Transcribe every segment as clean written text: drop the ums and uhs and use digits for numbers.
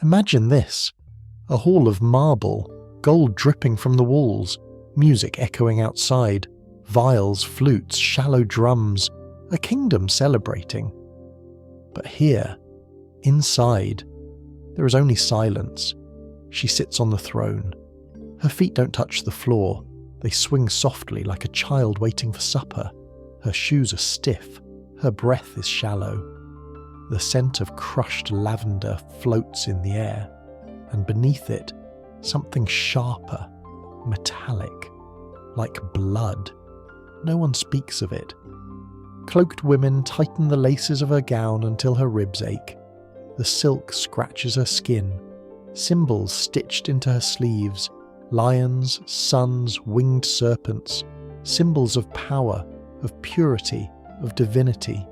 Imagine this: a hall of marble, gold dripping from the walls, music echoing outside, viols, flutes, shallow drums, a kingdom celebrating. But here, inside, there is only silence. She sits on the throne. Her feet don't touch the floor. They swing softly like a child waiting for supper. Her shoes are stiff. Her breath is shallow. The scent of crushed lavender floats in the air, and beneath it, something sharper, metallic, like blood. No one speaks of it. Cloaked women tighten the laces of her gown until her ribs ache. The silk scratches her skin. Symbols stitched into her sleeves. Lions, suns, winged serpents. Symbols of power, of purity, of divinity.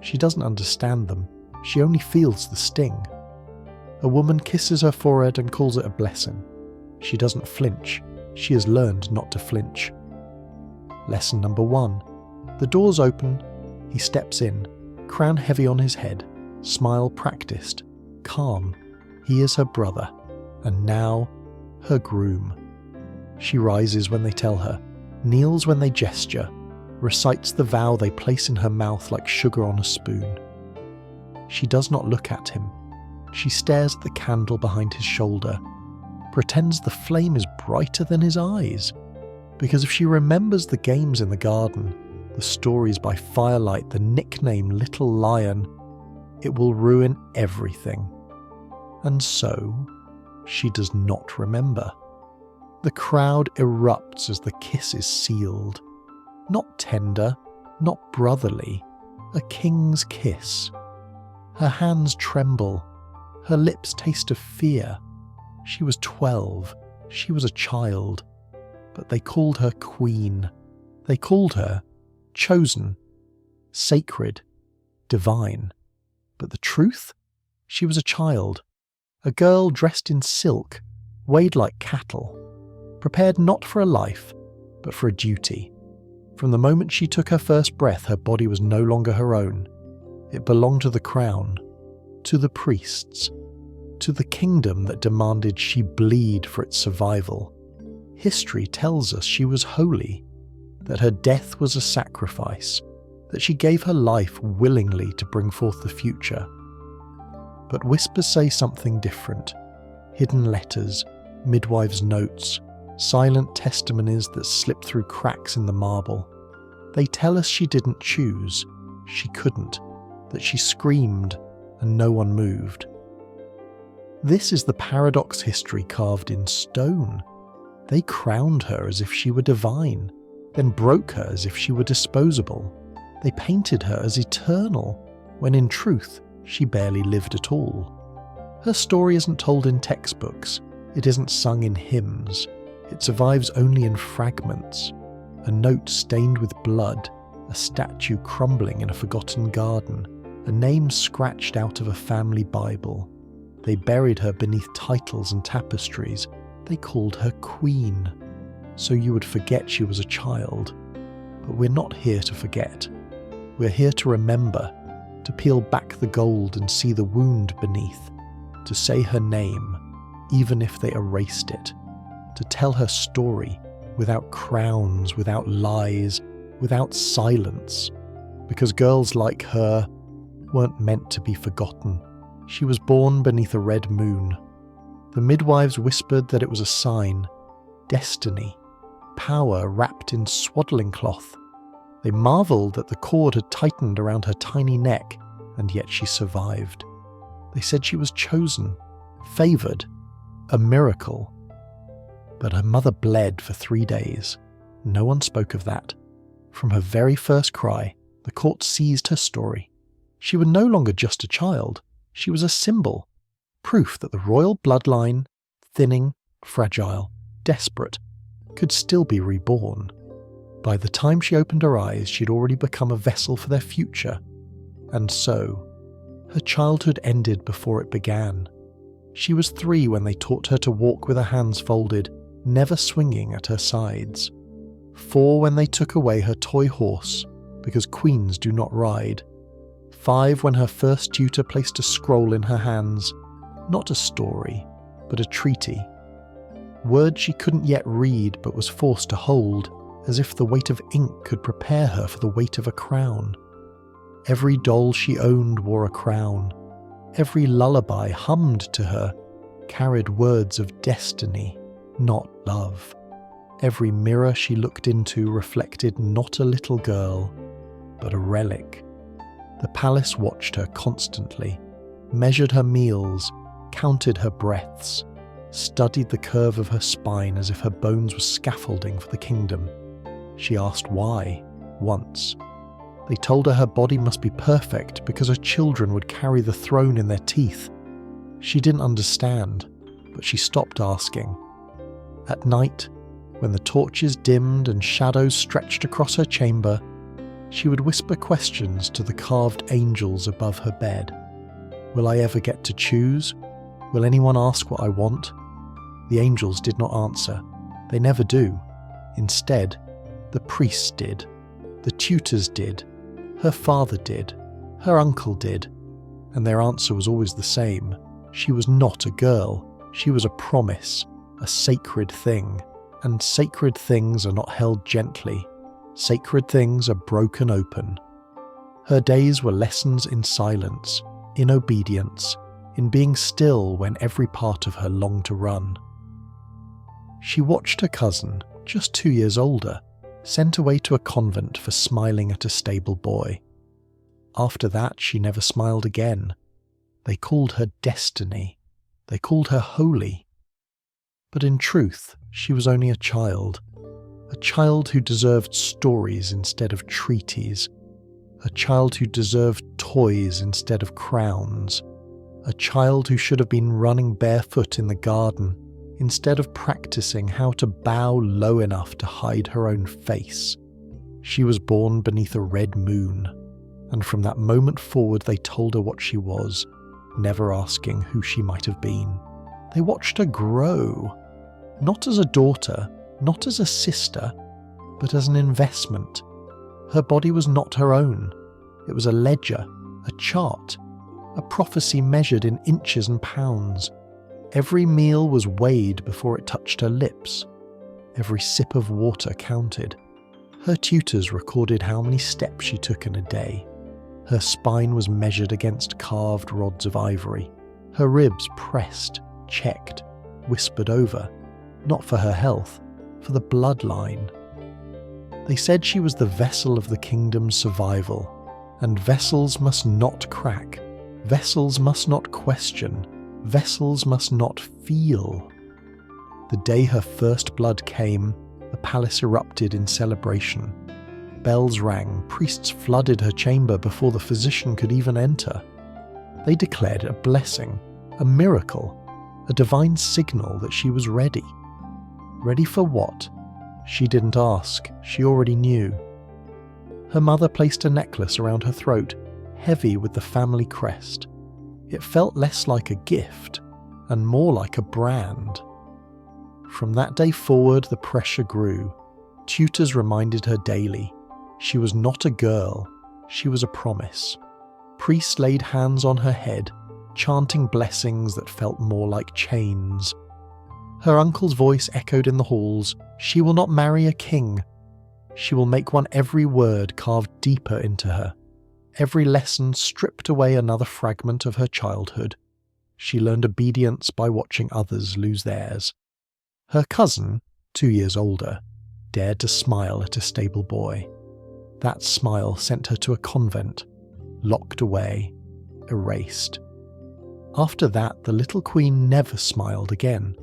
She doesn't understand them. She only feels the sting. A woman kisses her forehead and calls it a blessing. She doesn't flinch. She has learned not to flinch. Lesson number 1. The doors open. He steps in, crown heavy on his head, smile practiced, calm. He is her brother, and now her groom. She rises when they tell her, kneels when they gesture, recites the vow they place in her mouth like sugar on a spoon. She does not look at him. She stares at the candle behind his shoulder, pretends the flame is brighter than his eyes, because if she remembers the games in the garden, the stories by firelight, the nickname Little Lion, it will ruin everything. And so, she does not remember. The crowd erupts as the kiss is sealed. Not tender, not brotherly, a king's kiss. Her hands tremble. Her lips taste of fear. She was 12. She was a child. But they called her queen. They called her chosen, sacred, divine. But the truth? She was a child. A girl dressed in silk, weighed like cattle, prepared not for a life, but for a duty. From the moment she took her first breath, her body was no longer her own. It belonged to the crown, to the priests, to the kingdom that demanded she bleed for its survival. History tells us she was holy, that her death was a sacrifice, that she gave her life willingly to bring forth the future. But whispers say something different. Hidden letters, midwives' notes, silent testimonies that slip through cracks in the marble. They tell us she didn't choose, she couldn't, that she screamed and no one moved. This is the paradox history carved in stone. They crowned her as if she were divine, then broke her as if she were disposable. They painted her as eternal, when in truth she barely lived at all. Her story isn't told in textbooks, it isn't sung in hymns, it survives only in fragments. A note stained with blood, a statue crumbling in a forgotten garden, a name scratched out of a family Bible. They buried her beneath titles and tapestries. They called her queen, so you would forget she was a child. But we're not here to forget. We're here to remember, to peel back the gold and see the wound beneath, to say her name, even if they erased it, to tell her story without crowns, without lies, without silence, because girls like her weren't meant to be forgotten. She was born beneath a red moon. The midwives whispered that it was a sign, destiny, power wrapped in swaddling cloth. They marvelled that the cord had tightened around her tiny neck, and yet she survived. They said she was chosen, favoured, a miracle. But her mother bled for 3 days. No one spoke of that. From her very first cry, the court seized her story. She was no longer just a child. She was a symbol, proof that the royal bloodline, thinning, fragile, desperate, could still be reborn. By the time she opened her eyes, she'd already become a vessel for their future. And so, her childhood ended before it began. She was 3 when they taught her to walk with her hands folded, never swinging at her sides. 4 when they took away her toy horse, because queens do not ride. 5 when her first tutor placed a scroll in her hands. Not a story, but a treaty. Words she couldn't yet read but was forced to hold, as if the weight of ink could prepare her for the weight of a crown. Every doll she owned wore a crown. Every lullaby hummed to her carried words of destiny, not love. Every mirror she looked into reflected not a little girl, but a relic. The palace watched her constantly, measured her meals, counted her breaths, studied the curve of her spine as if her bones were scaffolding for the kingdom. She asked why, once. They told her her body must be perfect because her children would carry the throne in their teeth. She didn't understand, but she stopped asking. At night, when the torches dimmed and shadows stretched across her chamber, she would whisper questions to the carved angels above her bed. Will I ever get to choose? Will anyone ask what I want? The angels did not answer. They never do. Instead, the priests did. The tutors did. Her father did. Her uncle did. And their answer was always the same. She was not a girl. She was a promise, a sacred thing. And sacred things are not held gently. Sacred things are broken open. Her days were lessons in silence, in obedience, in being still when every part of her longed to run. She watched her cousin, just 2 years older, sent away to a convent for smiling at a stable boy. After that, she never smiled again. They called her Destiny. They called her Holy. But in truth, she was only a child who deserved stories instead of treaties, a child who deserved toys instead of crowns, a child who should have been running barefoot in the garden instead of practicing how to bow low enough to hide her own face. She was born beneath a red moon, and from that moment forward they told her what she was, never asking who she might have been. They watched her grow, not as a daughter, not as a sister, but as an investment. Her body was not her own. It was a ledger, a chart, a prophecy measured in inches and pounds. Every meal was weighed before it touched her lips. Every sip of water counted. Her tutors recorded how many steps she took in a day. Her spine was measured against carved rods of ivory. Her ribs pressed, checked, whispered over, not for her health, for the bloodline. They said she was the vessel of the kingdom's survival, and vessels must not crack, vessels must not question, vessels must not feel. The day her first blood came, the palace erupted in celebration. Bells rang, priests flooded her chamber before the physician could even enter. They declared it a blessing, a miracle, a divine signal that she was ready. Ready for what? She didn't ask, she already knew. Her mother placed a necklace around her throat, heavy with the family crest. It felt less like a gift, and more like a brand. From that day forward, the pressure grew. Tutors reminded her daily. She was not a girl, she was a promise. Priests laid hands on her head, chanting blessings that felt more like chains. Her uncle's voice echoed in the halls, "She will not marry a king. She will make one." Every word carved deeper into her. Every lesson stripped away another fragment of her childhood. She learned obedience by watching others lose theirs. Her cousin, 2 years older, dared to smile at a stable boy. That smile sent her to a convent, locked away, erased. After that, the little queen never smiled again.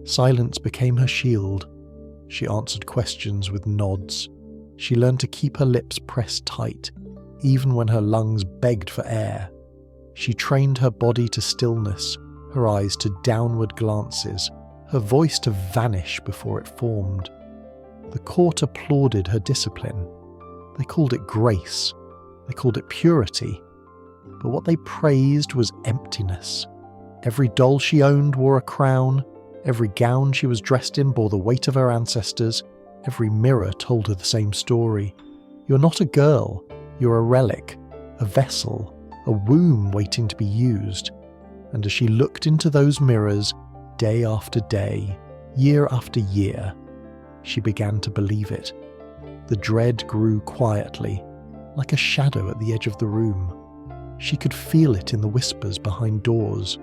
Silence became her shield. She answered questions with nods. She learned to keep her lips pressed tight, even when her lungs begged for air. She trained her body to stillness, her eyes to downward glances, her voice to vanish before it formed. The court applauded her discipline. They called it grace. They called it purity. But what they praised was emptiness. Every doll she owned wore a crown. Every gown she was dressed in bore the weight of her ancestors. Every mirror told her the same story. You're not a girl. You're a relic, a vessel, a womb waiting to be used. and as she looked into those mirrors, day after day, year after year, she began to believe it. The dread grew quietly, like a shadow at the edge of the room. She could feel it in the whispers behind doors,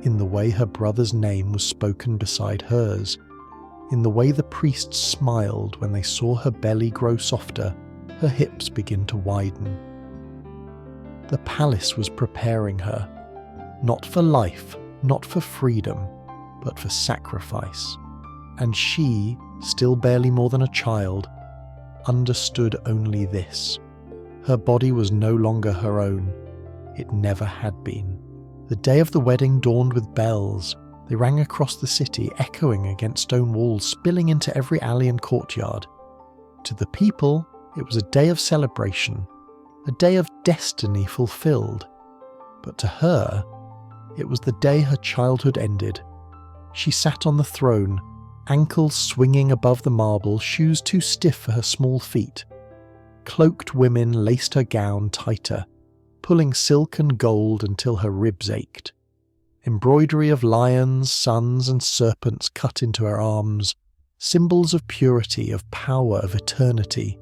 in the way her brother's name was spoken beside hers, in the way the priests smiled when they saw her belly grow softer, her hips begin to widen. The palace was preparing her, not for life, not for freedom, but for sacrifice. And she, still barely more than a child, understood only this. Her body was no longer her own. It never had been. The day of the wedding dawned with bells. They rang across the city, echoing against stone walls, spilling into every alley and courtyard. To the people, it was a day of celebration, a day of destiny fulfilled. But to her, it was the day her childhood ended. She sat on the throne, ankles swinging above the marble, shoes too stiff for her small feet. Cloaked women laced her gown tighter, pulling silk and gold until her ribs ached. Embroidery of lions, suns, and serpents cut into her arms, symbols of purity, of power, of eternity.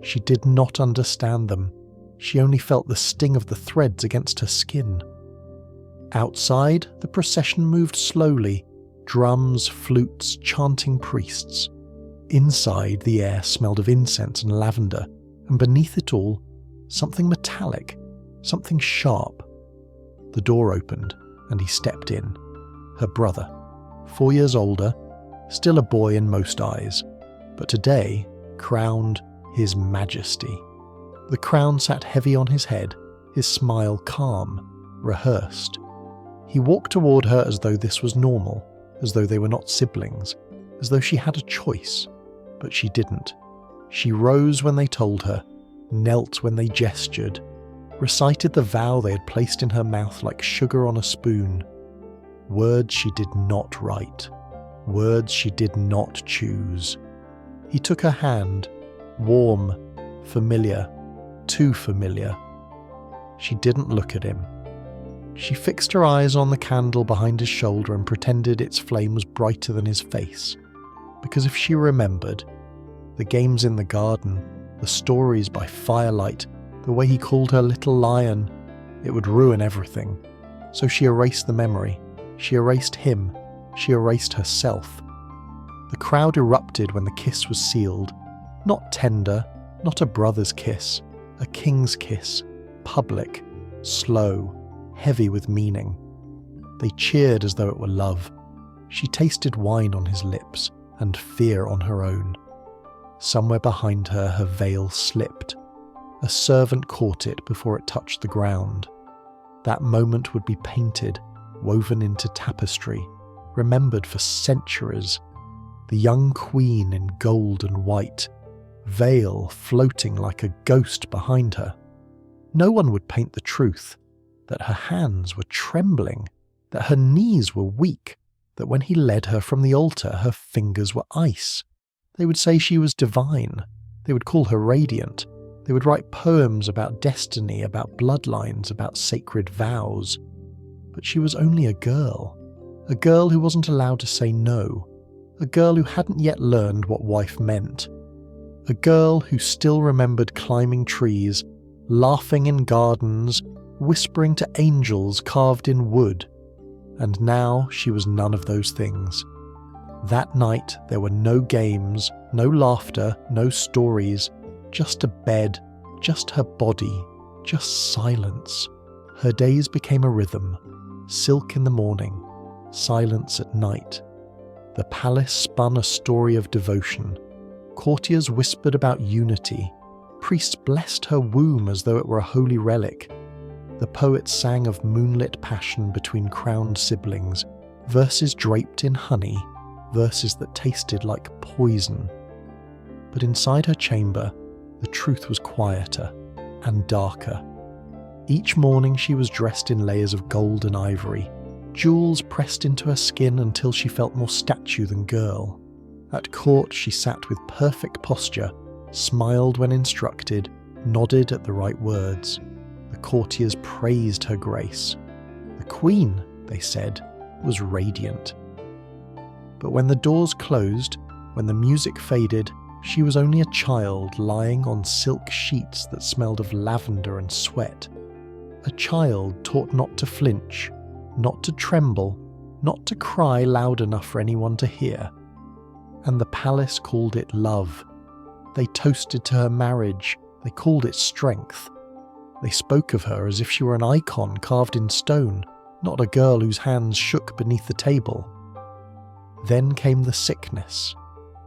She did not understand them. She only felt the sting of the threads against her skin. Outside, the procession moved slowly, drums, flutes, chanting priests. Inside, the air smelled of incense and lavender, and beneath it all, something metallic, something sharp. The door opened, and he stepped in. Her brother, 4 years older, still a boy in most eyes, but today crowned His Majesty. The crown sat heavy on his head, his smile calm, rehearsed. He walked toward her as though this was normal, as though they were not siblings, as though she had a choice, but she didn't. She rose when they told her, knelt when they gestured, recited the vow they had placed in her mouth like sugar on a spoon. Words she did not write, words she did not choose. He took her hand, warm, familiar, too familiar. She didn't look at him. She fixed her eyes on the candle behind his shoulder and pretended its flame was brighter than his face. Because if she remembered, the games in the garden, the stories by firelight, the way he called her little lion, it would ruin everything. So she erased the memory. She erased him. She erased herself. The crowd erupted when the kiss was sealed. Not tender, not a brother's kiss, a king's kiss, public, slow, heavy with meaning. They cheered as though it were love. She tasted wine on his lips and fear on her own. Somewhere behind her, her veil slipped. A servant caught it before it touched the ground. That moment would be painted, woven into tapestry, remembered for centuries. The young queen in gold and white, veil floating like a ghost behind her. No one would paint the truth, that her hands were trembling, that her knees were weak, that when he led her from the altar her fingers were ice. They would say she was divine. They would call her radiant. They would write poems about destiny, about bloodlines, about sacred vows. But she was only a girl who wasn't allowed to say no, a girl who hadn't yet learned what wife meant, a girl who still remembered climbing trees, laughing in gardens, whispering to angels carved in wood. And now she was none of those things. That night there were no games, no laughter, no stories, just a bed, just her body, just silence. Her days became a rhythm, silk in the morning, silence at night. The palace spun a story of devotion. Courtiers whispered about unity. Priests blessed her womb as though it were a holy relic. The poets sang of moonlit passion between crowned siblings, verses draped in honey, verses that tasted like poison. But inside her chamber, the truth was quieter and darker. Each morning she was dressed in layers of gold and ivory, jewels pressed into her skin until she felt more statue than girl. At court she sat with perfect posture, smiled when instructed, nodded at the right words. The courtiers praised her grace. The queen they said, was radiant. But when the doors closed, when the music faded, she was only a child lying on silk sheets that smelled of lavender and sweat. A child taught not to flinch, not to tremble, not to cry loud enough for anyone to hear. And the palace called it love. They toasted to her marriage, they called it strength. They spoke of her as if she were an icon carved in stone, not a girl whose hands shook beneath the table. Then came the sickness,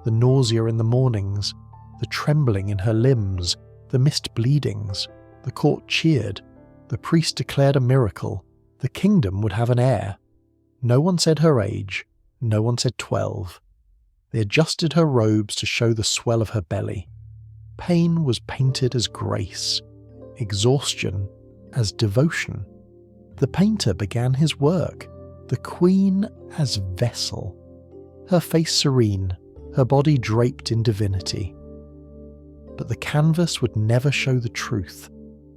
the nausea in the mornings, the trembling in her limbs, the missed bleedings. The court cheered, the priest declared a miracle, the kingdom would have an heir. No one said her age, no one said 12. They adjusted her robes to show the swell of her belly. Pain was painted as grace, exhaustion as devotion. The painter began his work, the queen as vessel, her face serene, her body draped in divinity. But the canvas would never show the truth,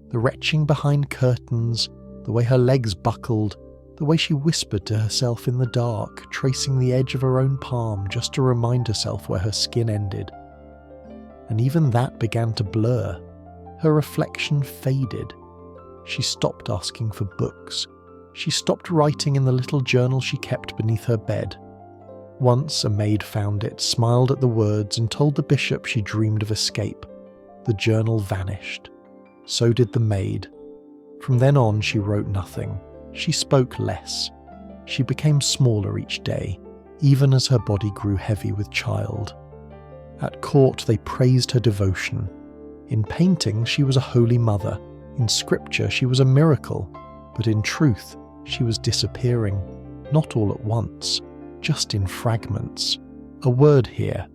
the retching behind curtains, the way her legs buckled, the way she whispered to herself in the dark, tracing the edge of her own palm just to remind herself where her skin ended. And even that began to blur. Her reflection faded. She stopped asking for books. She stopped writing in the little journal she kept beneath her bed. Once a maid found it, smiled at the words, and told the bishop she dreamed of escape. The journal vanished. So did the maid. From then on, she wrote nothing. She spoke less. She became smaller each day, even as her body grew heavy with child. At court, they praised her devotion. In painting, she was a holy mother. In scripture, she was a miracle. But in truth, she was disappearing. Not all at once, just in fragments. A word here,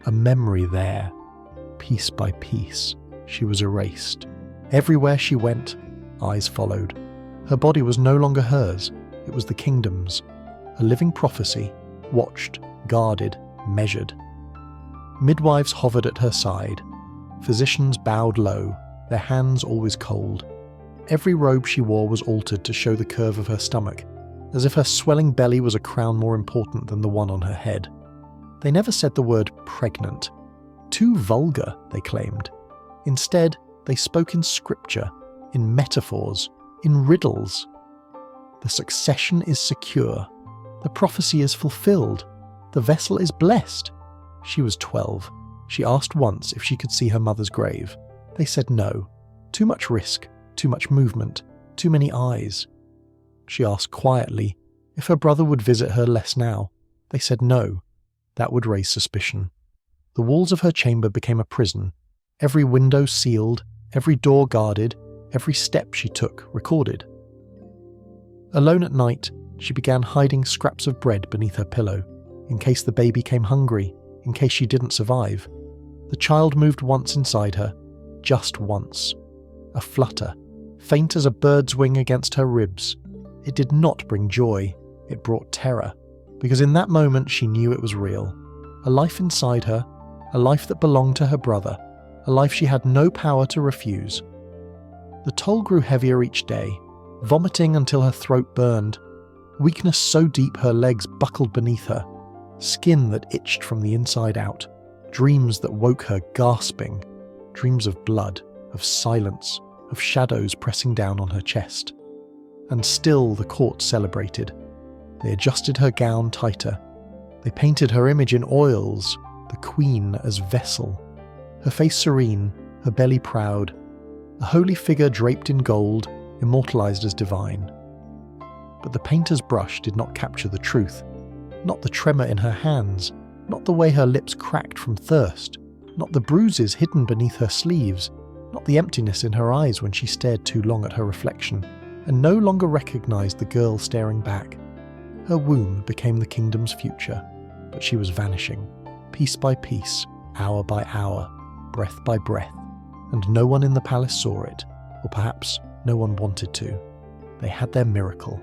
a memory there. Piece by piece, she was erased. Everywhere she went, eyes followed. Her body was no longer hers, it was the kingdom's. A living prophecy, watched, guarded, measured. Midwives hovered at her side. Physicians bowed low, their hands always cold. Every robe she wore was altered to show the curve of her stomach, as if her swelling belly was a crown more important than the one on her head. They never said the word pregnant. Too vulgar, they claimed. Instead, they spoke in scripture, in metaphors, in riddles. The succession is secure. The prophecy is fulfilled. The vessel is blessed. She was 12. She asked once if she could see her mother's grave. They said no. Too much risk, too much movement, too many eyes. She asked quietly if her brother would visit her less now. They said no. That would raise suspicion. The walls of her chamber became a prison. Every window sealed, every door guarded, every step she took recorded. Alone at night, she began hiding scraps of bread beneath her pillow, in case the baby came hungry, in case she didn't survive. The child moved once inside her, just once. A flutter, faint as a bird's wing against her ribs. It did not bring joy, it brought terror, because in that moment she knew it was real. A life inside her, a life that belonged to her brother, a life she had no power to refuse. The toll grew heavier each day, vomiting until her throat burned, weakness so deep her legs buckled beneath her, skin that itched from the inside out, dreams that woke her gasping, dreams of blood, of silence, of shadows pressing down on her chest. And still the court celebrated. They adjusted her gown tighter. They painted her image in oils, the queen as vessel, her face serene, her belly proud, a holy figure draped in gold, immortalized as divine. But the painter's brush did not capture the truth, not the tremor in her hands, not the way her lips cracked from thirst, not the bruises hidden beneath her sleeves, not the emptiness in her eyes when she stared too long at her reflection, and no longer recognized the girl staring back. Her womb became the kingdom's future, but she was vanishing, piece by piece, hour by hour, breath by breath, and no one in the palace saw it, or perhaps no one wanted to. They had their miracle,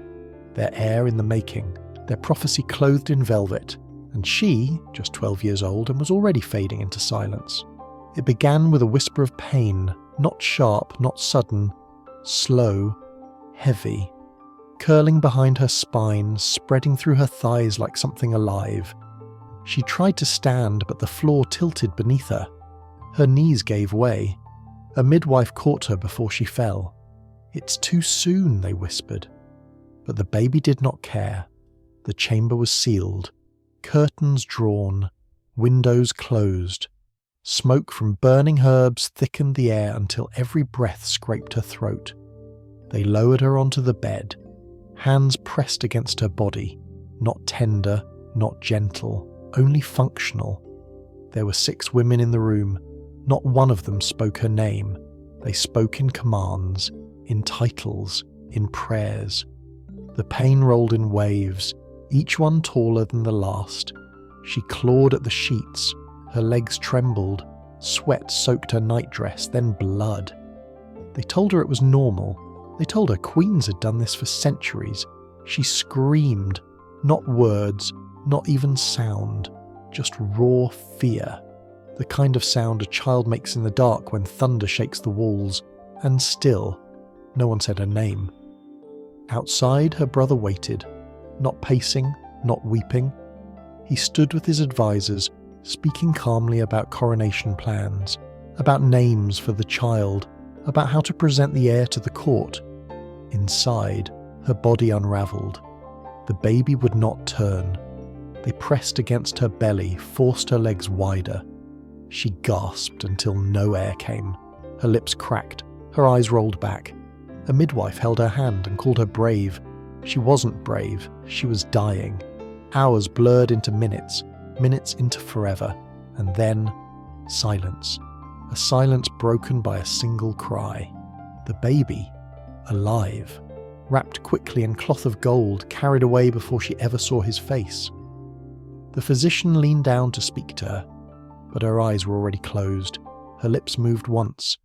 their heir in the making, their prophecy clothed in velvet, and she, just 12 years old, and was already fading into silence. It began with a whisper of pain, not sharp, not sudden, slow, heavy, curling behind her spine, spreading through her thighs like something alive. She tried to stand, but the floor tilted beneath her. Her knees gave way. A midwife caught her before she fell. "It's too soon," they whispered. But the baby did not care. The chamber was sealed, curtains drawn, windows closed. Smoke from burning herbs thickened the air until every breath scraped her throat. They lowered her onto the bed, hands pressed against her body, not tender, not gentle, only functional. There were 6 women in the room. Not one of them spoke her name. They spoke in commands, in titles, in prayers. The pain rolled in waves, each one taller than the last. She clawed at the sheets. Her legs trembled. Sweat soaked her nightdress, then blood. They told her it was normal. They told her queens had done this for centuries. She screamed. Not words, not even sound. Just raw fear. The kind of sound a child makes in the dark when thunder shakes the walls. And still, no one said her name. Outside, her brother waited. Not pacing, not weeping. He stood with his advisors, speaking calmly about coronation plans, about names for the child, about how to present the heir to the court. Inside, her body unravelled. The baby would not turn. They pressed against her belly, forced her legs wider. She gasped until no air came. Her lips cracked, her eyes rolled back. A midwife held her hand and called her brave. She wasn't brave, she was dying. Hours blurred into minutes, minutes into forever, and then silence. A silence broken by a single cry. The baby, alive, wrapped quickly in cloth of gold, carried away before she ever saw his face. The physician leaned down to speak to her, but her eyes were already closed. Her lips moved once,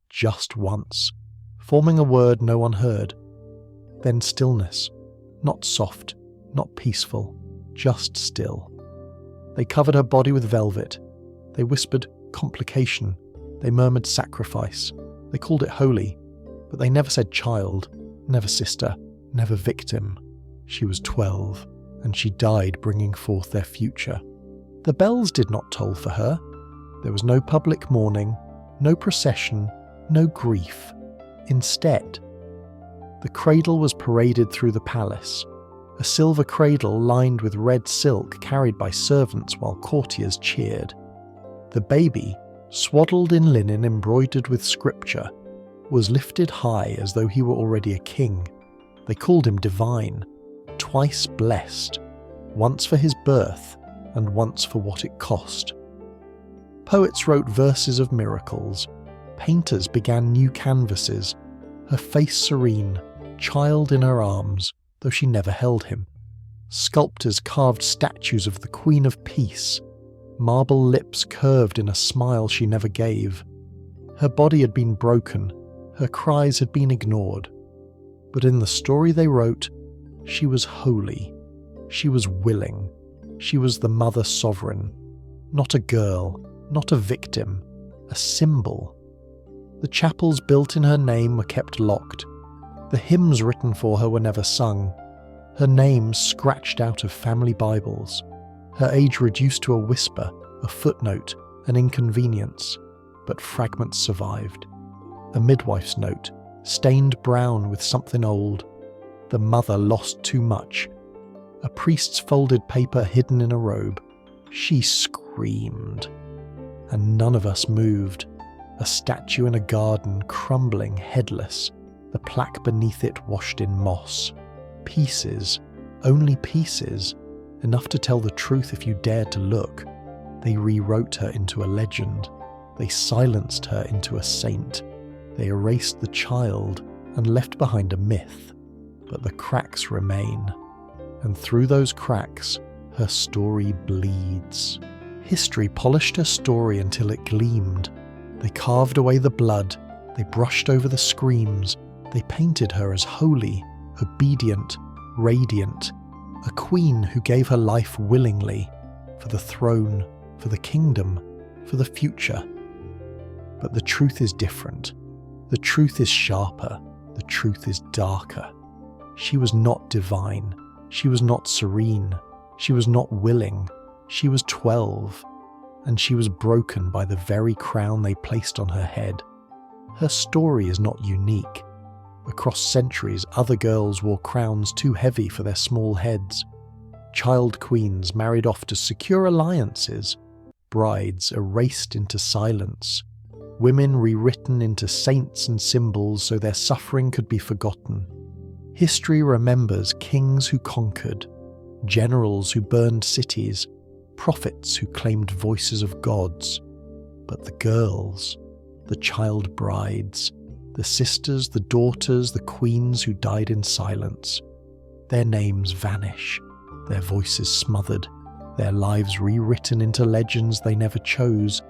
just once, forming a word no one heard. Then stillness, not soft, not peaceful, just still. They covered her body with velvet. They whispered complication. They murmured sacrifice. They called it holy, but they never said child, never sister, never victim. She was 12, and she died bringing forth their future. The bells did not toll for her. There was no public mourning, no procession, no grief. Instead, the cradle was paraded through the palace, a silver cradle lined with red silk carried by servants while courtiers cheered. The baby, swaddled in linen embroidered with scripture, was lifted high as though he were already a king. They called him divine, twice blessed, once for his birth and once for what it cost. Poets wrote verses of miracles. Painters began new canvases, her face serene, child in her arms, though she never held him. Sculptors carved statues of the Queen of Peace, marble lips curved in a smile she never gave. Her body had been broken, her cries had been ignored. But in the story they wrote, she was holy, she was willing, she was the mother sovereign, not a girl, not a victim, a symbol. The chapels built in her name were kept locked. The hymns written for her were never sung. Her name scratched out of family Bibles. Her age reduced to a whisper, a footnote, an inconvenience. But fragments survived. A midwife's note, stained brown with something old. The mother lost too much. A priest's folded paper hidden in a robe. She screamed. And none of us moved. A statue in a garden, crumbling, headless, the plaque beneath it washed in moss. Pieces, only pieces, enough to tell the truth if you dared to look. They rewrote her into a legend. They silenced her into a saint. They erased the child and left behind a myth. But the cracks remain. And through those cracks, her story bleeds. History polished her story until it gleamed. They carved away the blood, they brushed over the screams, they painted her as holy, obedient, radiant, a queen who gave her life willingly, for the throne, for the kingdom, for the future. But the truth is different. The truth is sharper. The truth is darker. She was not divine. She was not serene. She was not willing. She was 12, and she was broken by the very crown they placed on her head. Her story is not unique. Across centuries, other girls wore crowns too heavy for their small heads. Child queens married off to secure alliances. Brides erased into silence. Women rewritten into saints and symbols so their suffering could be forgotten. History remembers kings who conquered, generals who burned cities, prophets who claimed voices of gods. But the girls, the child brides, the sisters, the daughters, the queens who died in silence, their names vanish, their voices smothered, their lives rewritten into legends they never chose.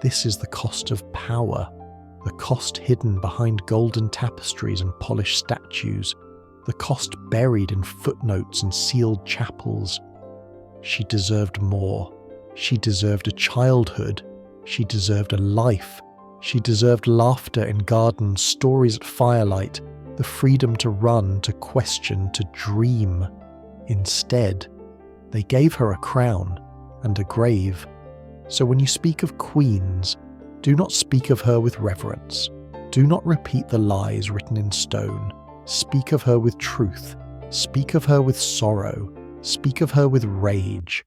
This is the cost of power, the cost hidden behind golden tapestries and polished statues, the cost buried in footnotes and sealed chapels. She deserved more. She deserved a childhood. She deserved a life. She deserved laughter in gardens, stories at firelight, the freedom to run, to question, to dream. Instead, they gave her a crown and a grave. So when you speak of queens, do not speak of her with reverence. Do not repeat the lies written in stone. Speak of her with truth. Speak of her with sorrow. Speak of her with rage.